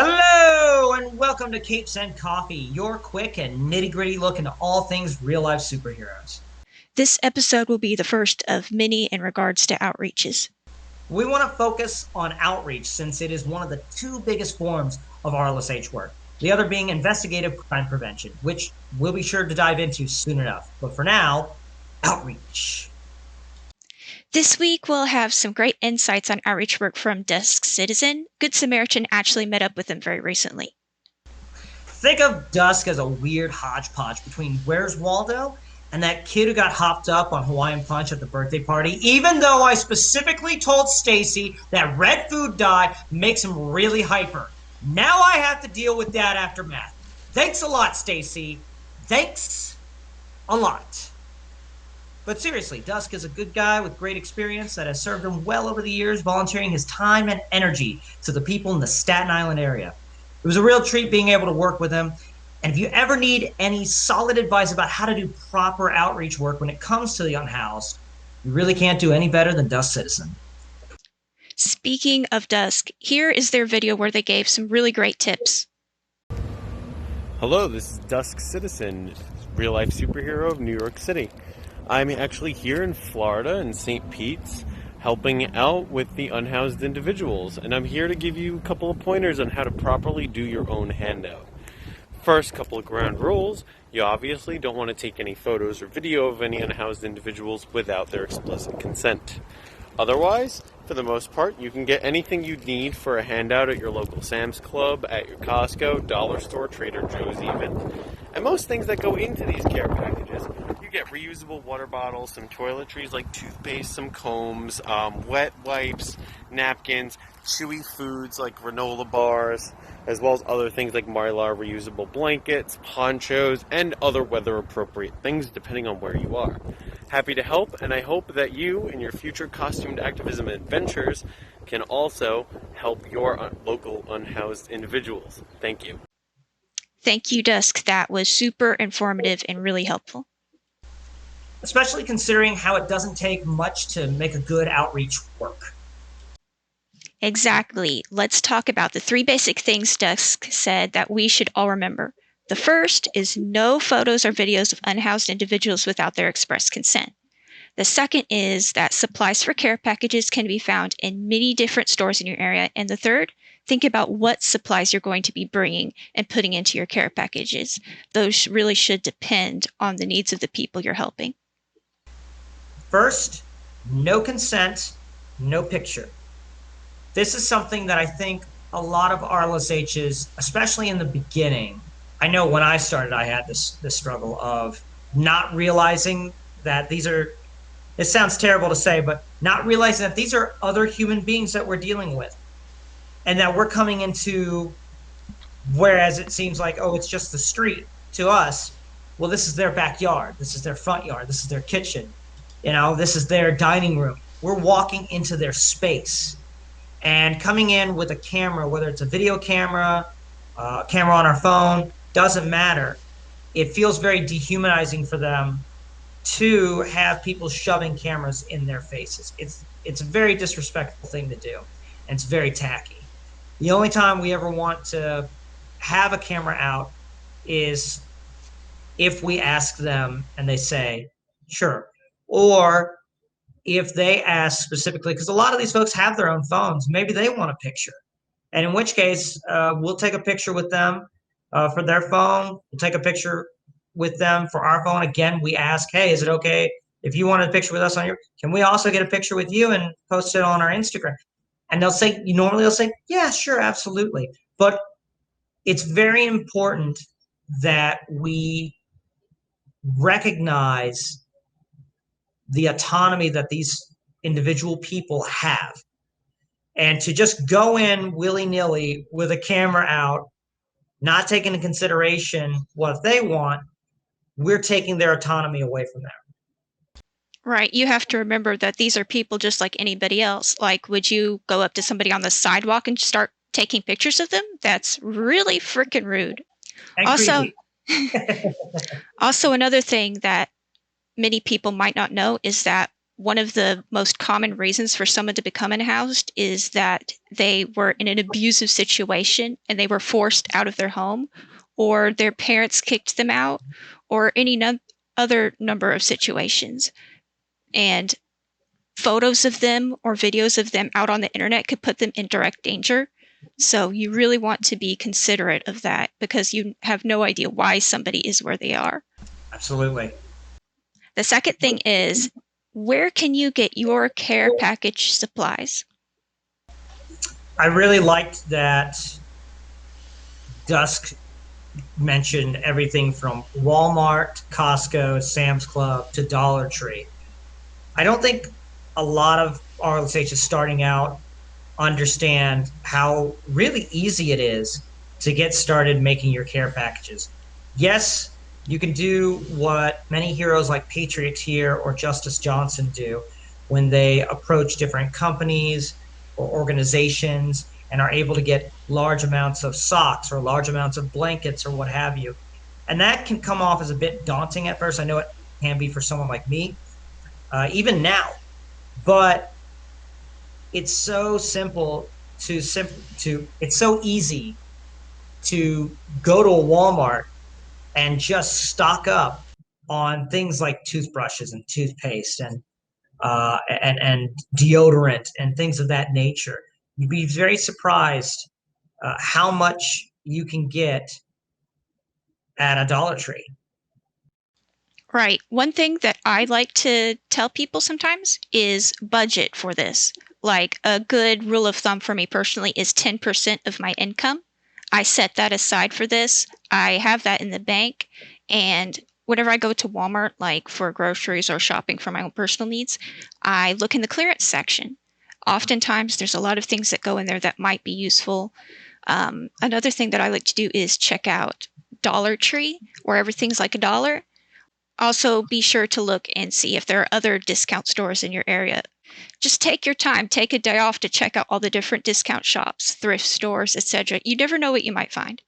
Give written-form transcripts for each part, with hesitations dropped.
Hello and welcome to Capes and Coffee, your quick and nitty-gritty look into all things real-life superheroes. This episode will be the first of many in regards to outreaches. We want to focus on outreach since it is one of the two biggest forms of RLSH work, the other being investigative crime prevention, which we'll be sure to dive into soon enough. But for now, outreach. This week we'll have some great insights on outreach work from Dusk Citizen. Good Samaritan actually met up with them very recently. Think of Dusk as a weird hodgepodge between Where's Waldo and that kid who got hopped up on Hawaiian Punch at the birthday party, even though I specifically told Stacy that red food dye makes him really hyper. Now I have to deal with that aftermath. Thanks a lot, Stacy. Thanks a lot. But seriously, Dusk is a good guy with great experience that has served him well over the years, volunteering his time and energy to the people in the Staten Island area. It was a real treat being able to work with him. And if you ever need any solid advice about how to do proper outreach work when it comes to the unhoused, you really can't do any better than Dusk Citizen. Speaking of Dusk, here is their video where they gave some really great tips. Hello, this is Dusk Citizen, real-life superhero of New York City. I'm actually here in Florida, in St. Pete's, helping out with the unhoused individuals, and I'm here to give you a couple of pointers on how to properly do your own handout. First couple of ground rules: you obviously don't want to take any photos or video of any unhoused individuals without their explicit consent. Otherwise, for the most part, you can get anything you need for a handout at your local Sam's Club, at your Costco, dollar store, Trader Joe's even. And most things that go into these care packages, you get reusable water bottles, some toiletries like toothpaste, some combs, wet wipes, napkins, chewy foods like granola bars, as well as other things like Mylar reusable blankets, ponchos, and other weather-appropriate things depending on where you are. Happy to help, and I hope that you, in your future costumed activism adventures, can also help your local unhoused individuals. Thank you. Thank you, Dusk. That was super informative and really helpful. Especially considering how it doesn't take much to make a good outreach work. Exactly. Let's talk about the three basic things Dusk said that we should all remember. The first is no photos or videos of unhoused individuals without their express consent. The second is that supplies for care packages can be found in many different stores in your area. And the third, think about what supplies you're going to be bringing and putting into your care packages. Those really should depend on the needs of the people you're helping. First, no consent, no picture. This is something that I think a lot of RLSHs, especially in the beginning, I know when I started, I had this struggle of not realizing that these are, it sounds terrible to say, but not realizing that these are other human beings that we're dealing with. And that we're coming into, whereas it seems like, oh, it's just the street to us. Well, this is their backyard. This is their front yard. This is their kitchen. You know, this is their dining room. We're walking into their space. And coming in with a camera, whether it's a video camera, camera on our phone, doesn't matter. It feels very dehumanizing for them to have people shoving cameras in their faces. It's a very disrespectful thing to do, and it's very tacky. The only time we ever want to have a camera out is if we ask them and they say, sure. Or if they ask specifically, because a lot of these folks have their own phones, maybe they want a picture. And in which case, we'll take a picture with them for their phone. We'll take a picture with them for our phone. Again, we ask, hey, is it okay if you want a picture with us on your, can we also get a picture with you and post it on our Instagram? And they'll say, normally they'll say, yeah, sure, absolutely. But it's very important that we recognize the autonomy that these individual people have. And to just go in willy-nilly with a camera out, not taking into consideration what they want, we're taking their autonomy away from them. Right. You have to remember that these are people just like anybody else. Like, would you go up to somebody on the sidewalk and start taking pictures of them? That's really freaking rude. And Also, another thing that many people might not know is that one of the most common reasons for someone to become unhoused is that they were in an abusive situation and they were forced out of their home, or their parents kicked them out, or any other number of situations. And photos of them or videos of them out on the internet could put them in direct danger. So you really want to be considerate of that because you have no idea why somebody is where they are. Absolutely. The second thing is, where can you get your care package supplies? I really liked that Dusk mentioned everything from Walmart, Costco, Sam's Club to Dollar Tree. I don't think a lot of RLSHs starting out understand how really easy it is to get started making your care packages. Yes, you can do what many heroes like Patriot here or Justice Johnson do when they approach different companies or organizations and are able to get large amounts of socks or large amounts of blankets or what have you. And that can come off as a bit daunting at first. I know it can be for someone like me, even now, but it's so simple it's so easy to go to a Walmart and just stock up on things like toothbrushes and toothpaste and deodorant and things of that nature. You'd be very surprised how much you can get at a Dollar Tree. Right. One thing that I like to tell people sometimes is budget for this. Like a good rule of thumb for me personally is 10% of my income. I set that aside for this. I have that in the bank. And whenever I go to Walmart, like for groceries or shopping for my own personal needs, I look in the clearance section. Oftentimes, there's a lot of things that go in there that might be useful. Another thing that I like to do is check out Dollar Tree, where everything's like $1. Also, be sure to look and see if there are other discount stores in your area. Just take your time, take a day off to check out all the different discount shops, thrift stores, etc. You never know what you might find.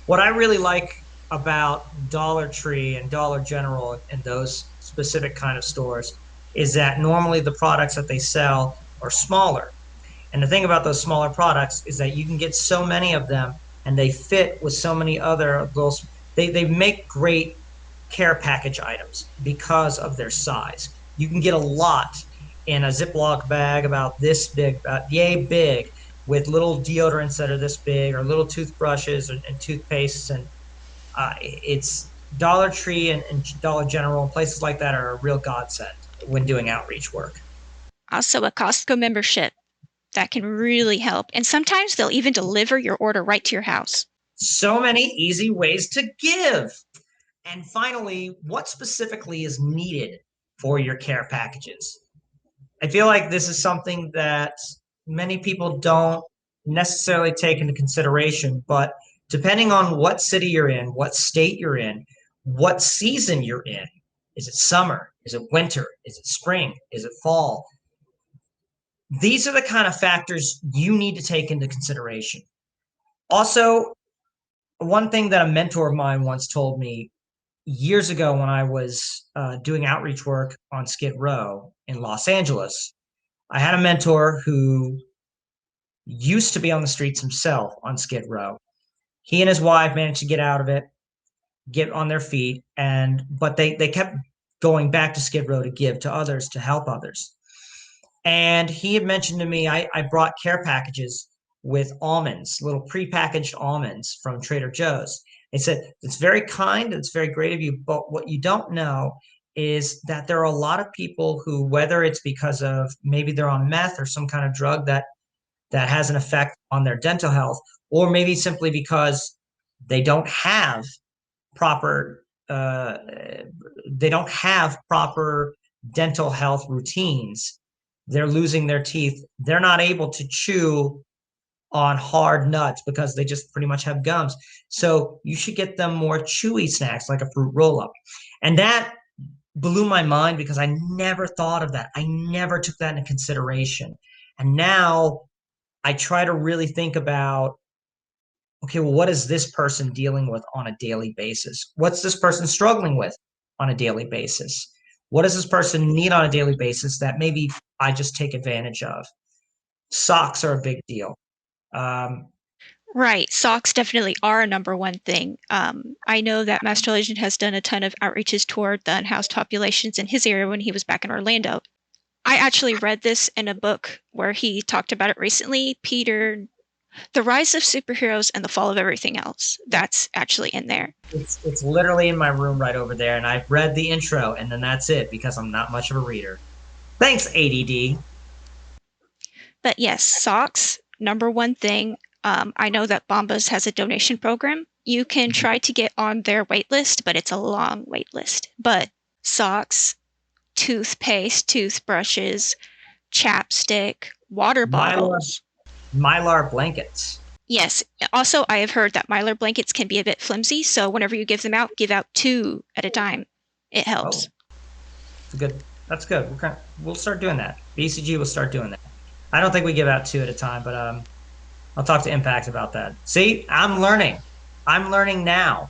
What I really like about Dollar Tree and Dollar General and those specific kind of stores is that normally the products that they sell are smaller. And the thing about those smaller products is that you can get so many of them and they fit with so many other little, they make great care package items because of their size. You can get a lot in a Ziploc bag about this big, yay big, with little deodorants that are this big, or little toothbrushes and toothpastes. And it's Dollar Tree and Dollar General and places like that are a real godsend when doing outreach work. Also, a Costco membership that can really help. And sometimes they'll even deliver your order right to your house. So many easy ways to give. And finally, what specifically is needed for your care packages? I feel like this is something that many people don't necessarily take into consideration, but depending on what city you're in, what state you're in, what season you're in, is it summer? Is it winter? Is it spring? Is it fall? These are the kind of factors you need to take into consideration. Also, one thing that a mentor of mine once told me years ago when I was doing outreach work on Skid Row in Los Angeles, I had a mentor who used to be on the streets himself on Skid Row. He and his wife managed to get out of it, get on their feet, but they kept going back to Skid Row to give to others, to help others. And he had mentioned to me, I brought care packages with almonds, little prepackaged almonds from Trader Joe's. He said, it's very kind, it's very great of you, but what you don't know is that there are a lot of people who, whether it's because of maybe they're on meth or some kind of drug that has an effect on their dental health, or maybe simply because they don't have proper they don't have proper dental health routines. They're losing their teeth. They're not able to chew on hard nuts because they just pretty much have gums. So you should get them more chewy snacks like a fruit roll-up. And that blew my mind because I never thought of that. I never took that into consideration. And now I try to really think about, okay, well, what is this person dealing with on a daily basis? What's this person struggling with on a daily basis? What does this person need on a daily basis that maybe I just take advantage of? Socks are a big deal. Um, Right. Socks definitely are a number one thing. I know that Master Legend has done a ton of outreaches toward the unhoused populations in his area when he was back in Orlando. I actually read this in a book where he talked about it recently. Peter, The Rise of Superheroes and the Fall of Everything Else. That's actually in there. it's literally in my room right over there, and I've read the intro, and then that's it because I'm not much of a reader. Thanks, ADD. But yes, socks, number one thing. I know that Bombas has a donation program. You can try to get on their wait list, but it's a long wait list. But socks, toothpaste, toothbrushes, chapstick, water Mylar, bottles. Mylar blankets. Yes, also I have heard that Mylar blankets can be a bit flimsy, so whenever you give them out, give out 2 at a time. It Oh, helps. it's good. That's good. We'll start doing that. BCG will start doing that. I don't think we give out 2 at a time, but I'll talk to Impact about that. See, I'm learning. I'm learning now.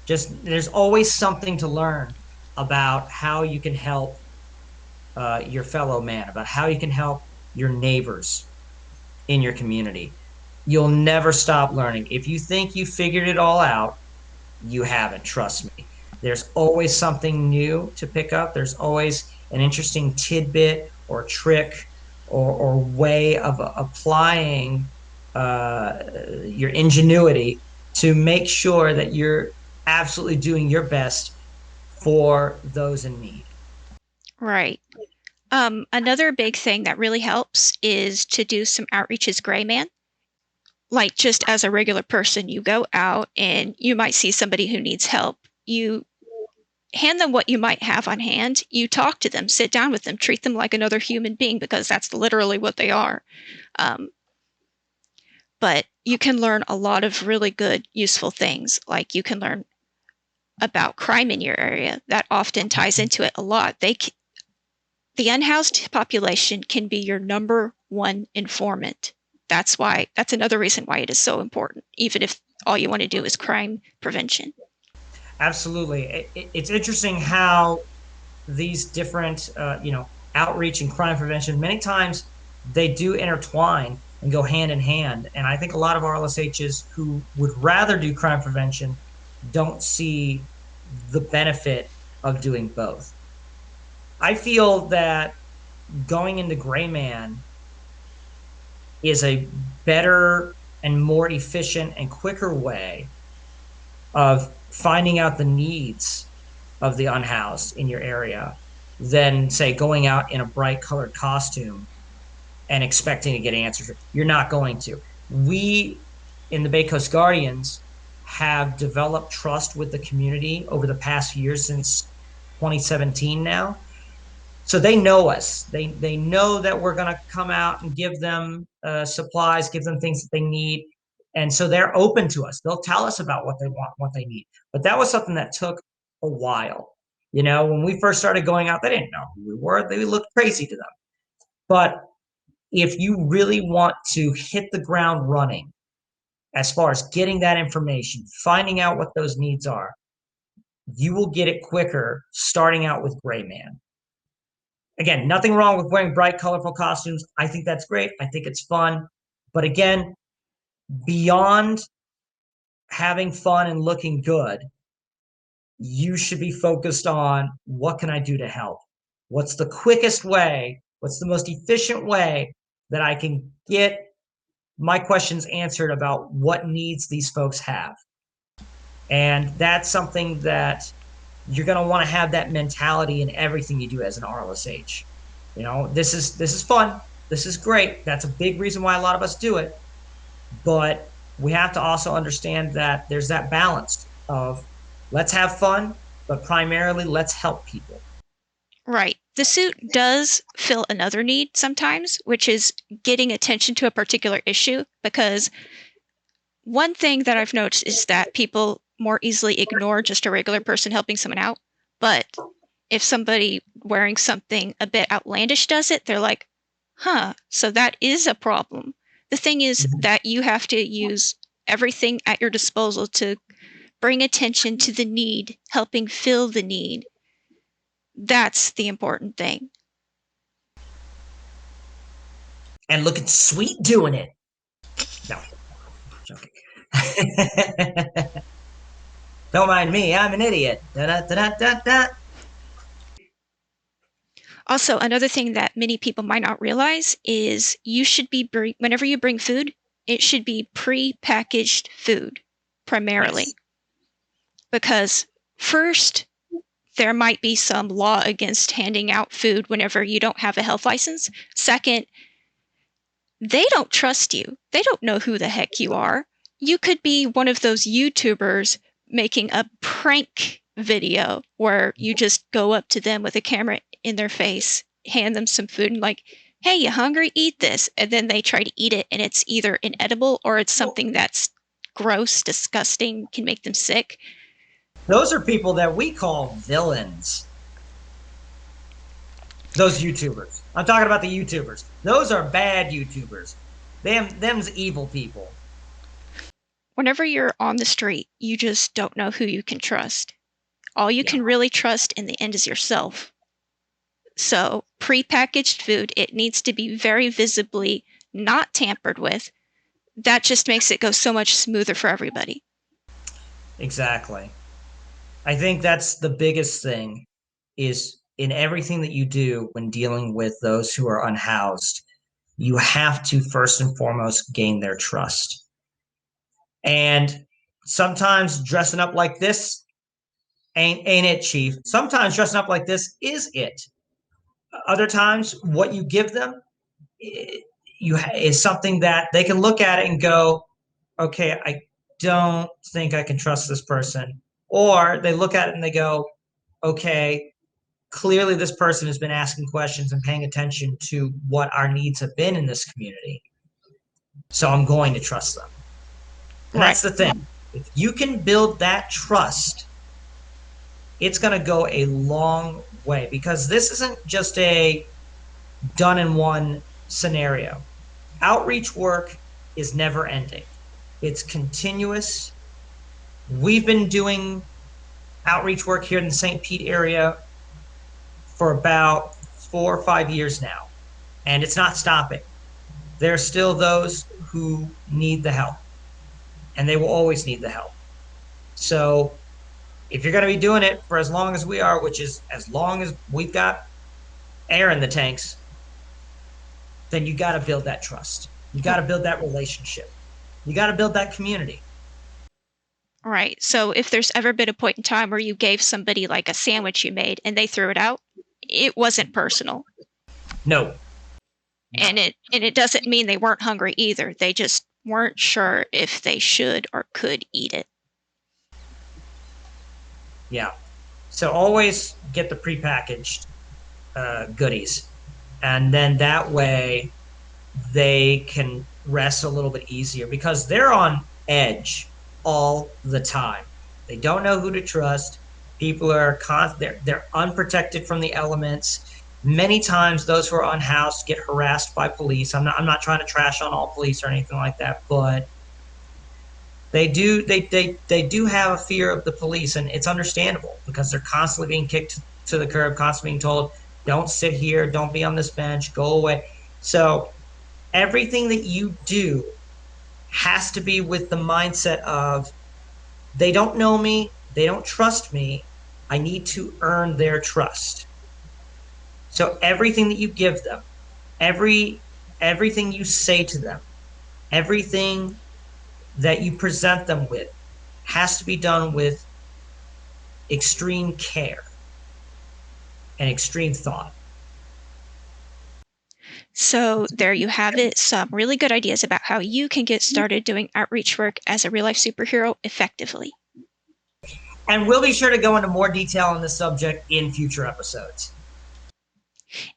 Just there's always something to learn about how you can help your fellow man, about how you can help your neighbors in your community. You'll never stop learning. If you think you figured it all out, you haven't, trust me. There's always something new to pick up. There's always an interesting tidbit or trick or way of applying your ingenuity to make sure that you're absolutely doing your best for those in need. Right. Another big thing that really helps is to do some outreach as gray man. Like just as a regular person, you go out and you might see somebody who needs help. You hand them what you might have on hand. You talk to them, sit down with them, treat them like another human being because that's literally what they are. But you can learn a lot of really good, useful things. Like you can learn about crime in your area. That often ties into it a lot. The unhoused population can be your number one informant. That's another reason why it is so important, even if all you want to do is crime prevention. Absolutely. It's interesting how these different, outreach and crime prevention, many times they do intertwine and go hand in hand. And I think a lot of RLSHs who would rather do crime prevention don't see the benefit of doing both. I feel that going into gray man is a better and more efficient and quicker way of finding out the needs of the unhoused in your area than, say, going out in a bright colored costume and expecting to get answers. You're not going to. We in the Bay Coast Guardians have developed trust with the community over the past years since 2017 now. So they know us. They know that we're going to come out and give them supplies, give them things that they need, and so they're open to us. They'll tell us about what they want, what they need. But that was something that took a while. When we first started going out, they didn't know who we were. They looked crazy to them. But if you really want to hit the ground running, as far as getting that information, finding out what those needs are, you will get it quicker starting out with Gray Man. Again, nothing wrong with wearing bright, colorful costumes. I think that's great. I think it's fun. But again, beyond having fun and looking good, you should be focused on what can I do to help? What's the quickest way? What's the most efficient way that I can get my questions answered about what needs these folks have? And that's something that you're going to want to have that mentality in everything you do as an RLSH. This is fun. This is great. That's a big reason why a lot of us do it. But we have to also understand that there's that balance of let's have fun, but primarily let's help people. Right. The suit does fill another need sometimes, which is getting attention to a particular issue, because one thing that I've noticed is that people more easily ignore just a regular person helping someone out. But if somebody wearing something a bit outlandish does it, they're like, huh, so that is a problem. The thing is that you have to use everything at your disposal to bring attention to the need, helping fill the need. That's the important thing. And look at Sweet doing it. No, joking. Don't mind me, I'm an idiot. Da-da-da-da-da-da. Also, another thing that many people might not realize is you should be, whenever you bring food, it should be pre-packaged food, primarily. Yes. Because first, there might be some law against handing out food whenever you don't have a health license. Second, they don't trust you. They don't know who the heck you are. You could be one of those YouTubers making a prank video where you just go up to them with a camera in their face, hand them some food, and like, hey, you hungry? Eat this. And then they try to eat it, and it's either inedible or it's something that's gross, disgusting, can make them sick. Those are people that we call villains. Those YouTubers. I'm talking about the YouTubers. Those are bad YouTubers. Them's evil people. Whenever you're on the street, you just don't know who you can trust. All you can really trust in the end is yourself. So, pre-packaged food, it needs to be very visibly not tampered with. That just makes it go so much smoother for everybody. Exactly. I think that's the biggest thing, is in everything that you do when dealing with those who are unhoused, you have to first and foremost gain their trust. And sometimes dressing up like this ain't it, Chief. Sometimes dressing up like this is it. Other times, what you give them is something that they can look at it and go, okay, I don't think I can trust this person. Or they look at it and they go, okay, clearly this person has been asking questions and paying attention to what our needs have been in this community. So I'm going to trust them. And that's the thing. If you can build that trust, it's going to go a long way, because this isn't just a done in one scenario. Outreach work is never ending. It's continuous. We've been doing outreach work here in the St. Pete area for about 4 or 5 years now, and it's not stopping. There are still those who need the help, and they will always need the help. So if you're going to be doing it for as long as we are, which is as long as we've got air in the tanks, then you got to build that trust. You got to build that relationship. You got to build that community. Right. So if there's ever been a point in time where you gave somebody like a sandwich you made and they threw it out, it wasn't personal. No. And it doesn't mean they weren't hungry either. They just weren't sure if they should or could eat it. Yeah. So always get the prepackaged goodies. And then that way they can rest a little bit easier, because they're on edge all the time. They don't know who to trust. People are they're unprotected from the elements. Many times those who are unhoused get harassed by police. I'm not trying to trash on all police or anything like that, but they do have a fear of the police, and it's understandable, because they're constantly being kicked to the curb, constantly being told, don't sit here, don't be on this bench, go away. So everything that you do has to be with the mindset of, they don't know me, they don't trust me, I need to earn their trust. So everything that you give them, everything you say to them, everything that you present them with has to be done with extreme care and extreme thought. So there you have it, some really good ideas about how you can get started doing outreach work as a real-life superhero effectively. And we'll be sure to go into more detail on this subject in future episodes.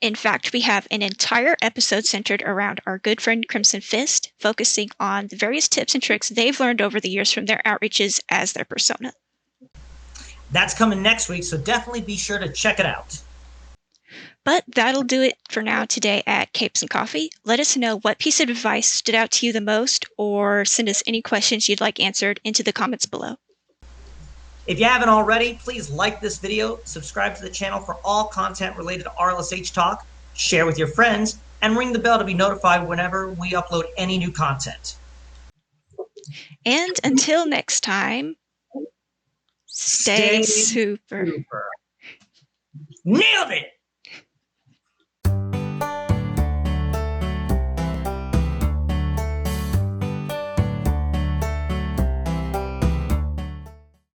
In fact, we have an entire episode centered around our good friend Crimson Fist, focusing on the various tips and tricks they've learned over the years from their outreaches as their persona. That's coming next week, so definitely be sure to check it out. But that'll do it for now today at Capes and Coffee. Let us know what piece of advice stood out to you the most, or send us any questions you'd like answered into the comments below. If you haven't already, please like this video, subscribe to the channel for all content related to RLSH Talk, share with your friends, and ring the bell to be notified whenever we upload any new content. And until next time, stay super. Nailed it!